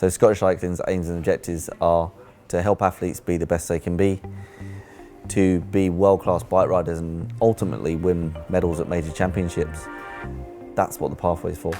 So Scottish Cycling's aims and objectives are to help athletes be the best they can be, to be world-class bike riders and ultimately win medals at major championships. That's what the pathway is for.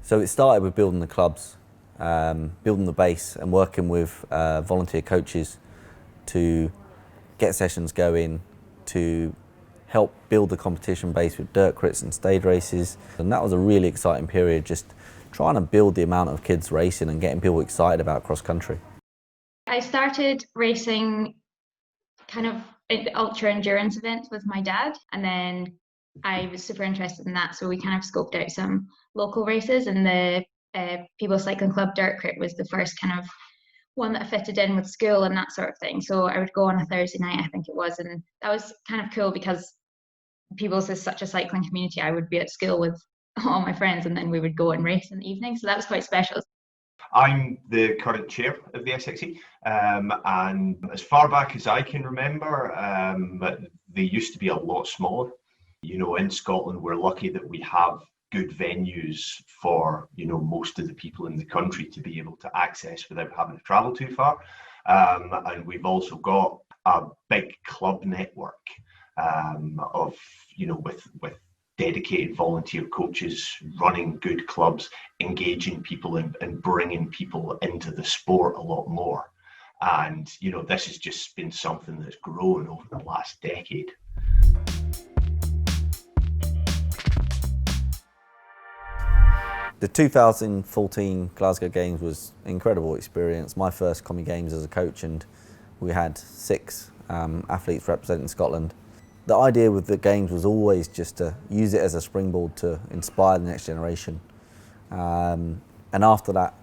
So it started with building the clubs, building the base and working with volunteer coaches to get sessions going, to help build the competition base with dirt crits and stage races. And that was a really exciting period, just trying to build the amount of kids racing and getting people excited about cross country. I started racing kind of ultra endurance events with my dad, and then I was super interested in that, so we kind of scoped out some local races, and the People's Cycling Club Dirt Crit was the first kind of one that I fitted in with school and that sort of thing. So I would go on a Thursday night, I think it was, and that was kind of cool because People's is such a cycling community. I would be at school with all my friends and then we would go and race in the evening, so that was quite special. I'm the current chair of the SXC, and as far back as I can remember, they used to be a lot smaller. You know, in Scotland, we're lucky that we have good venues for, you know, most of the people in the country to be able to access without having to travel too far. And we've also got a big club network of, you know, with dedicated volunteer coaches running good clubs, engaging people and bringing people into the sport a lot more. And, you know, this has just been something that's grown over the last decade. The 2014 Glasgow Games was an incredible experience. My first Commie Games as a coach, and we had 6 athletes representing Scotland. The idea with the Games was always just to use it as a springboard to inspire the next generation. And after that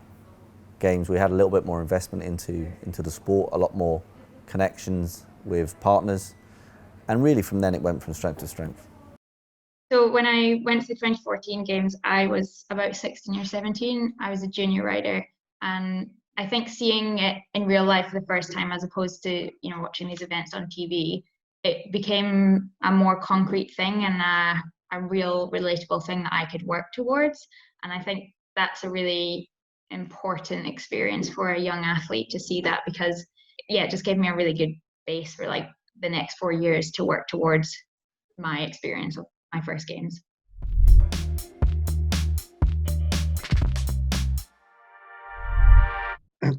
Games, we had a little bit more investment into the sport, a lot more connections with partners, and really from then it went from strength to strength. So when I went to the 2014 Games, I was about 16 or 17. I was a junior rider, and I think seeing it in real life for the first time, as opposed to, you know, watching these events on TV, it became a more concrete thing and a real relatable thing that I could work towards. And I think that's a really important experience for a young athlete to see that, because yeah, it just gave me a really good base for like the next 4 years to work towards my experience of my first Games.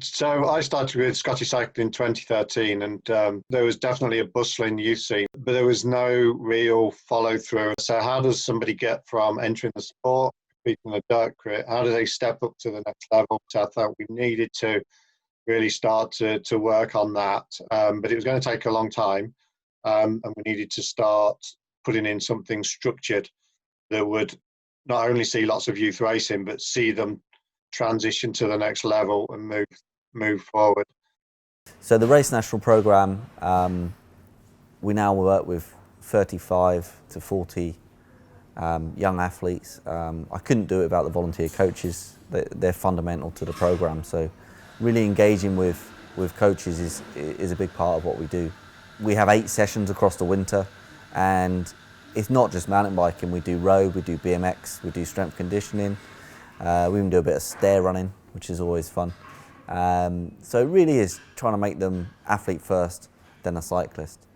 So I started with Scottish Cycling in 2013, and there was definitely a bustling youth scene, but there was no real follow through. So how does somebody get from entering the sport, competing the dirt crit, how do they step up to the next level? So I thought we needed to really start to work on that, but it was going to take a long time, and we needed to start putting in something structured that would not only see lots of youth racing, but see them transition to the next level and move forward. So the Race National programme, we now work with 35 to 40 young athletes. I couldn't do it without the volunteer coaches. They're fundamental to the programme. So really engaging with coaches is a big part of what we do. We have 8 sessions across the winter, and it's not just mountain biking. We do road, we do BMX, we do strength conditioning. We even do a bit of stair running, which is always fun. So it really is trying to make them athlete first, then a cyclist.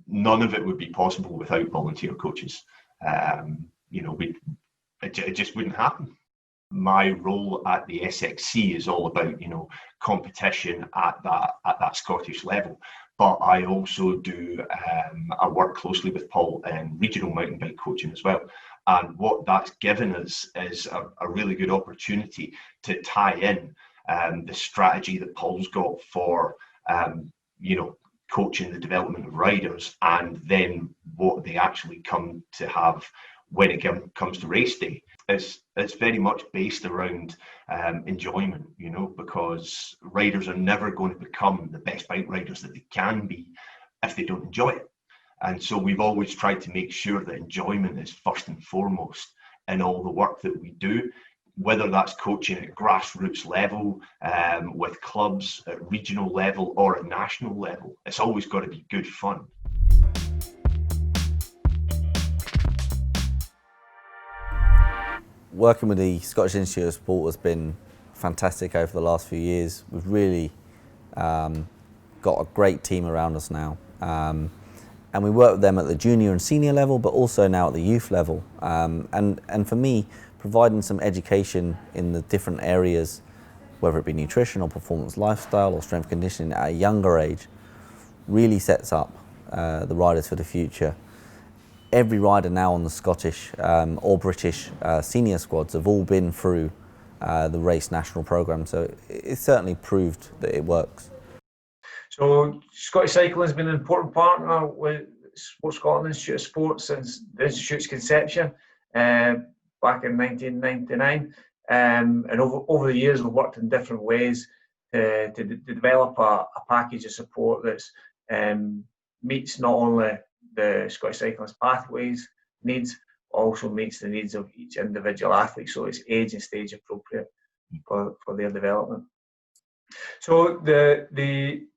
None of it would be possible without volunteer coaches. You know, it just wouldn't happen. My role at the SXC is all about, you know, competition at that Scottish level. But I also do, I work closely with Paul in regional mountain bike coaching as well. And what that's given us is a really good opportunity to tie in the strategy that Paul's got for, you know, coaching the development of riders, and then what they actually come to have when it comes to race day. It's very much based around enjoyment, you know, because riders are never going to become the best bike riders that they can be if they don't enjoy it. And so we've always tried to make sure that enjoyment is first and foremost in all the work that we do, whether that's coaching at grassroots level, with clubs at regional level or at national level. It's always got to be good fun. Working with the Scottish Institute of Sport has been fantastic over the last few years. We've really got a great team around us now. And we work with them at the junior and senior level, but also now at the youth level. And for me, providing some education in the different areas, whether it be nutrition or performance lifestyle or strength conditioning at a younger age, really sets up the riders for the future. Every rider now on the Scottish or British senior squads have all been through the race national programme, so it's certainly proved that it works. So Scottish Cycling has been an important partner with Sports Scotland Institute of Sport since the Institute's conception back in 1999. And over the years we've worked in different ways to develop a package of support that meets not only the Scottish Cyclist Pathways needs, also meets the needs of each individual athlete, so it's age and stage appropriate for their development. So the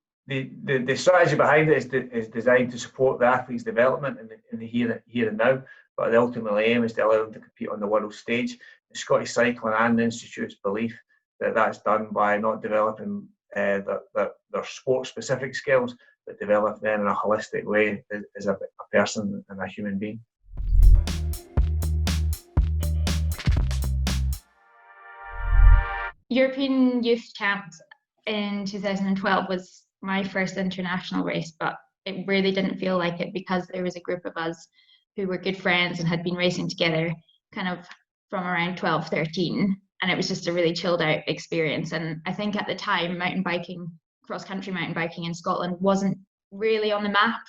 strategy behind it is designed to support the athlete's development in the here and now, but the ultimate aim is to allow them to compete on the world stage. The Scottish Cycling and the Institute's belief that that's done by not developing their sport-specific skills, but develop them in a holistic way as a person and a human being. European Youth Champs in 2012 was my first international race, but it really didn't feel like it because there was a group of us who were good friends and had been racing together kind of from around 12, 13, and it was just a really chilled out experience. And I think at the time, mountain biking, cross-country mountain biking in Scotland wasn't really on the map,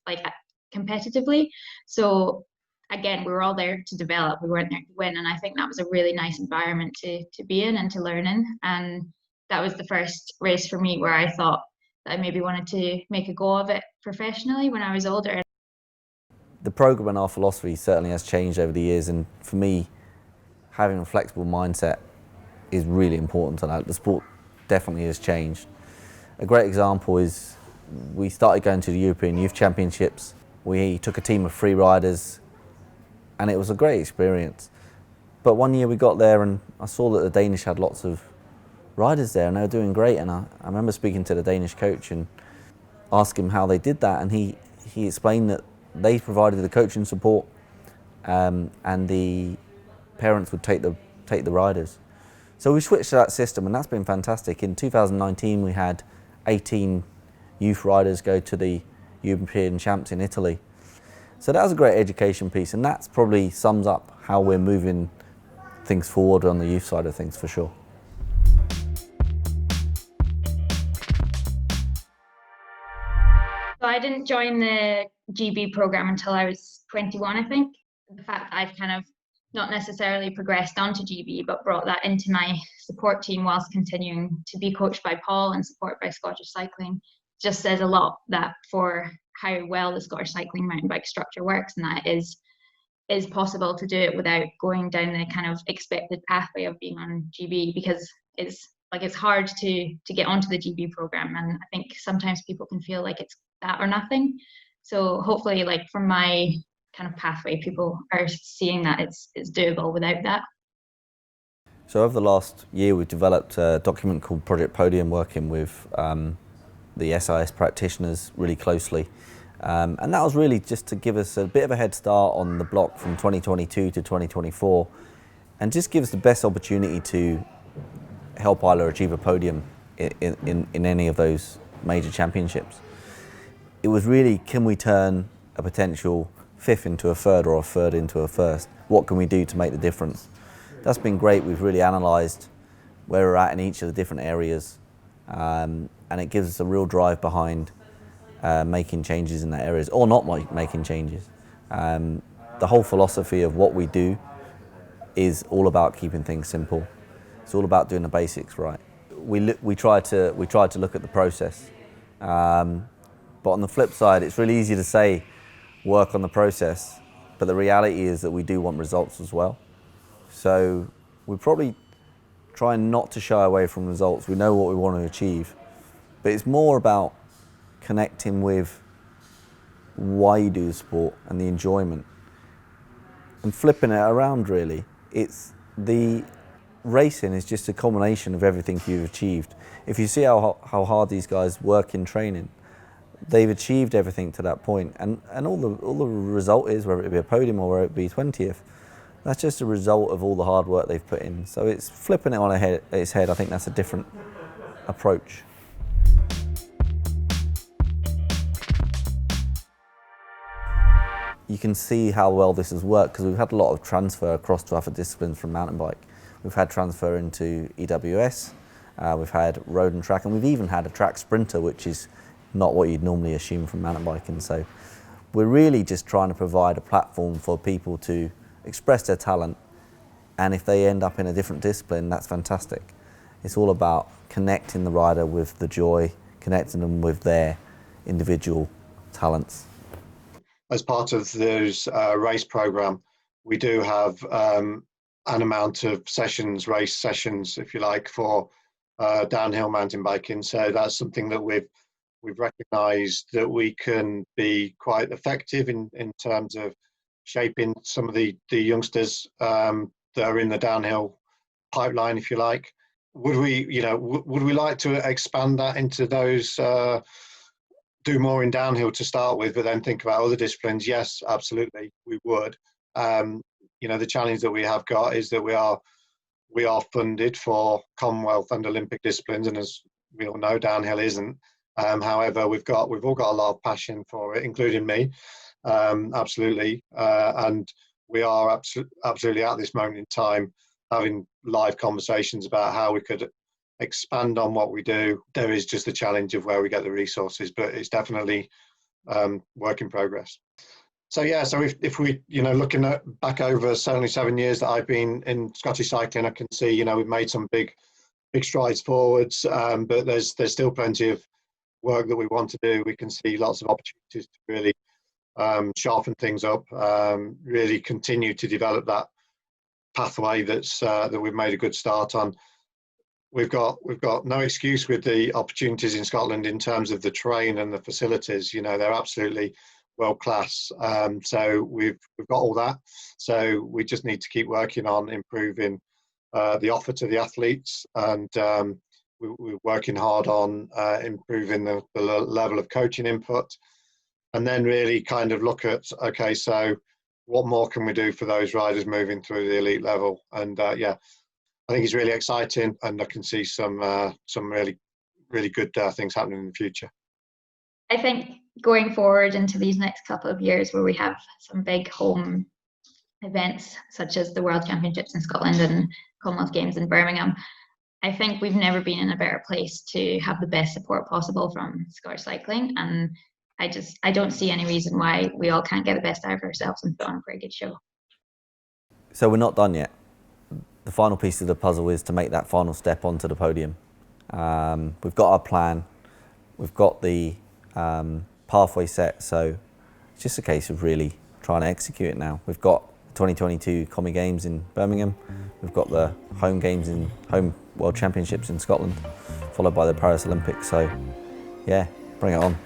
like competitively. So again, we were all there to develop, we weren't there to win, and I think that was a really nice environment to be in and to learn in. And that was the first race for me where I thought that I maybe wanted to make a go of it professionally when I was older. The programme and our philosophy certainly has changed over the years, and for me, having a flexible mindset is really important to that. The sport definitely has changed. A great example is we started going to the European Youth Championships. We took a team of 3 riders and it was a great experience. But one year we got there and I saw that the Danish had lots of riders there and they were doing great, and I remember speaking to the Danish coach and asking him how they did that, and he explained that they provided the coaching support and the parents would take the riders. So we switched to that system and that's been fantastic. In 2019 we had 18 youth riders go to the European Champs in Italy. So that was a great education piece, and that's probably sums up how we're moving things forward on the youth side of things for sure. So I didn't join the GB program until I was 21, I think. The fact that I've kind of not necessarily progressed onto GB, but brought that into my support team whilst continuing to be coached by Paul and supported by Scottish Cycling just says a lot that for how well the Scottish Cycling mountain bike structure works, and that is possible to do it without going down the kind of expected pathway of being on GB, because it's hard to get onto the GB program, and I think sometimes people can feel like it's that or nothing. So hopefully, like from my kind of pathway, people are seeing that it's doable without that. So over the last year we've developed a document called Project Podium, working with the SIS practitioners really closely. And that was really just to give us a bit of a head start on the block from 2022 to 2024 and just give us the best opportunity to help Isla achieve a podium in any of those major championships. It was really, can we turn a potential 5th into a 3rd or a 3rd into a 1st? What can we do to make the difference? That's been great. We've really analysed where we're at in each of the different areas, and it gives us a real drive behind making changes in that areas, or not making changes. The whole philosophy of what we do is all about keeping things simple. It's all about doing the basics right. We try to look at the process, but on the flip side, it's really easy to say work on the process, but the reality is that we do want results as well. So we're probably trying not to shy away from results. We know what we want to achieve, but it's more about connecting with why you do the sport and the enjoyment and flipping it around. Really, it's the racing is just a combination of everything you've achieved. If you see how hard these guys work in training, they've achieved everything to that point, and all the result is, whether it be a podium or whether it be 20th, that's just a result of all the hard work they've put in. So it's flipping it on its head. I think that's a different approach. You can see how well this has worked because we've had a lot of transfer across to other disciplines from mountain bike. We've had transfer into EWS, we've had road and track, and we've even had a track sprinter, which is not what you'd normally assume from mountain biking. So we're really just trying to provide a platform for people to express their talent, and if they end up in a different discipline, that's fantastic. It's all about connecting the rider with the joy, connecting them with their individual talents. As part of those race program, we do have an amount of sessions, race sessions, if you like, for downhill mountain biking. So that's something that we've recognised that we can be quite effective in terms of shaping some of the youngsters that are in the downhill pipeline, if you like. Would we like to expand that into those, do more in downhill to start with, but then think about other disciplines? Yes, absolutely, we would. The challenge that we have got is that we are funded for Commonwealth and Olympic disciplines, and as we all know, downhill isn't. However, we've all got a lot of passion for it, including me. Absolutely, and we are absolutely at this moment in time having live conversations about how we could expand on what we do. There is just the challenge of where we get the resources, but it's definitely work in progress. So yeah, so if we looking at back over certainly 7 years that I've been in Scottish cycling, I can see we've made some big strides forwards, but there's still plenty of work that we want to do. We can see lots of opportunities to really sharpen things up, really continue to develop that pathway that we've made a good start on. We've got no excuse with the opportunities in Scotland in terms of the terrain and the facilities. They're absolutely world class. So we've got all that. So we just need to keep working on improving the offer to the athletes, and we're working hard on improving the level of coaching input, and then really kind of look at, okay, so what more can we do for those riders moving through the elite level? And yeah, I think it's really exciting, and I can see some really, really good things happening in the future. I think going forward into these next couple of years, where we have some big home events such as the World Championships in Scotland and Commonwealth Games in Birmingham, I think we've never been in a better place to have the best support possible from Scottish cycling, and I don't see any reason why we all can't get the best out of ourselves and put on a very good show. So we're not done yet. The final piece of the puzzle is to make that final step onto the podium. We've got our plan, we've got the pathway set, so it's just a case of really trying to execute it now. We've got 2022 Commie Games in Birmingham, we've got the home World Championships in Scotland, followed by the Paris Olympics, so yeah, bring it on.